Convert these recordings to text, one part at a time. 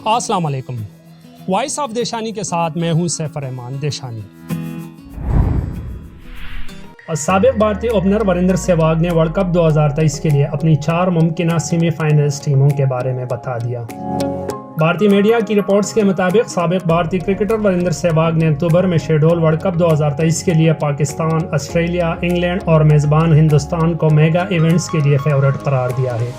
السلام علیکم. Voice of دیشانی کے ساتھ میں ہوں سیف الرحمان دیشانی. سابق بھارتی اوپنر وریندر سہواگ نے ورلڈ کپ 2023 کے لیے اپنی 4 ممکنہ سیمی فائنلز ٹیموں کے بارے میں بتا دیا. بھارتی میڈیا کی رپورٹس کے مطابق سابق بھارتی کرکٹر وریندر سہواگ نے اکتوبر میں شیڈول ورلڈ کپ 2023 کے لیے پاکستان، آسٹریلیا، انگلینڈ اور میزبان ہندوستان کو میگا ایونٹس کے لیے فیورٹ قرار دیا ہے.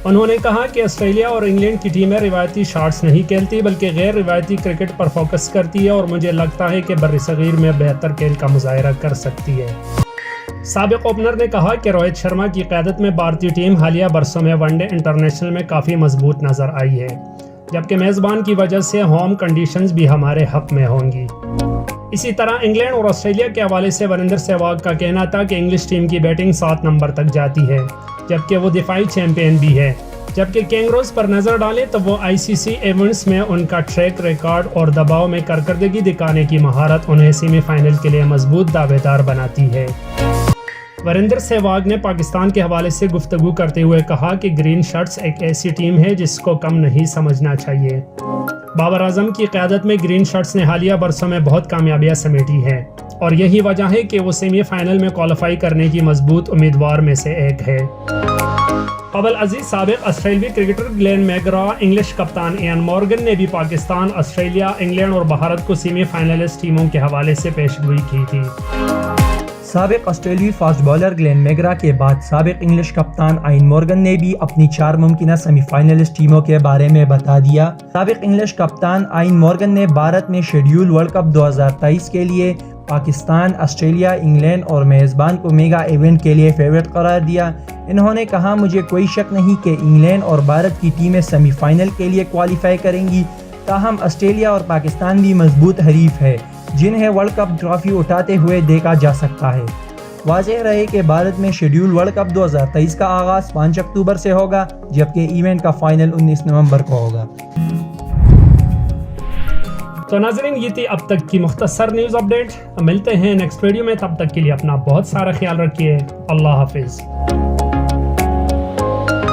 انہوں نے کہا کہ آسٹریلیا اور انگلینڈ کی ٹیمیں روایتی شاٹس نہیں کھیلتی بلکہ غیر روایتی کرکٹ پر فوکس کرتی ہے اور مجھے لگتا ہے کہ برصغیر میں بہتر کھیل کا مظاہرہ کر سکتی ہے. سابق اوپنر نے کہا کہ روہت شرما کی قیادت میں بھارتی ٹیم حالیہ برسوں میں ون ڈے انٹرنیشنل میں کافی مضبوط نظر آئی ہے، جبکہ میزبان کی وجہ سے ہوم کنڈیشنز بھی ہمارے حق میں ہوں گی. اسی طرح انگلینڈ اور آسٹریلیا کے حوالے سے وریندر سہواگ کا کہنا تھا کہ انگلش ٹیم کی بیٹنگ 7 نمبر تک جاتی ہے جبکہ وہ دفاعی چیمپئن بھی ہے. جبکہ کینگروز پر نظر ڈالیں تو وہ آئی سی سی ایونٹس میں ان کا ٹریک ریکارڈ اور دباؤ میں کارکردگی دکھانے کی مہارت انہیں سیمی فائنل کے لیے مضبوط دعوے دار بناتی ہے. وریندر سہواگ نے پاکستان کے حوالے سے گفتگو کرتے ہوئے کہا کہ گرین شرٹس ایک ایسی ٹیم ہے جس کو کم نہیں سمجھنا چاہیے. بابر اعظم کی قیادت میں گرین شرٹس نے حالیہ برسوں میں بہت کامیابیاں سمیٹی ہیں اور یہی وجہ ہے کہ وہ سیمی فائنل میں کوالیفائی کرنے کی مضبوط امیدوار میں سے ایک ہے. قبل ازیں سابق آسٹریلوی کرکٹر گلین میگرا، انگلش کپتان ایان مورگن نے بھی پاکستان، آسٹریلیا، انگلینڈ اور بھارت کو سیمی فائنلسٹ ٹیموں کے حوالے سے پیشگوئی کی تھی. سابق آسٹریلوی فاسٹ بالر گلین میگرا کے بعد سابق انگلش کپتان ایان مورگن نے بھی اپنی 4 ممکنہ سیمی فائنلسٹ ٹیموں کے بارے میں بتا دیا. سابق انگلش کپتان ایان مورگن نے بھارت میں شیڈول ورلڈ کپ 2023 کے لیے پاکستان، آسٹریلیا، انگلینڈ اور میزبان کو میگا ایونٹ کے لیے فیورٹ قرار دیا. انہوں نے کہا، مجھے کوئی شک نہیں کہ انگلینڈ اور بھارت کی ٹیمیں سیمی فائنل کے لیے کوالیفائی کریں گی، تاہم آسٹریلیا اور پاکستان بھی مضبوط حریف ہے جنہیں ورلڈ کپ ٹرافی اٹھاتے ہوئے دیکھا جا سکتا ہے. واضح رہے کہ بھارت میں شیڈول ورلڈ کپ 2023 کا آغاز 5 اکتوبر سے ہوگا جبکہ ایونٹ کا فائنل 19 نومبر کو ہوگا. تو ناظرین، یہ تھی اب تک کی مختصر نیوز اپڈیٹ. ملتے ہیں نیکسٹ ویڈیو میں، تب تک کے لیے اپنا بہت سارا خیال رکھیے. اللہ حافظ.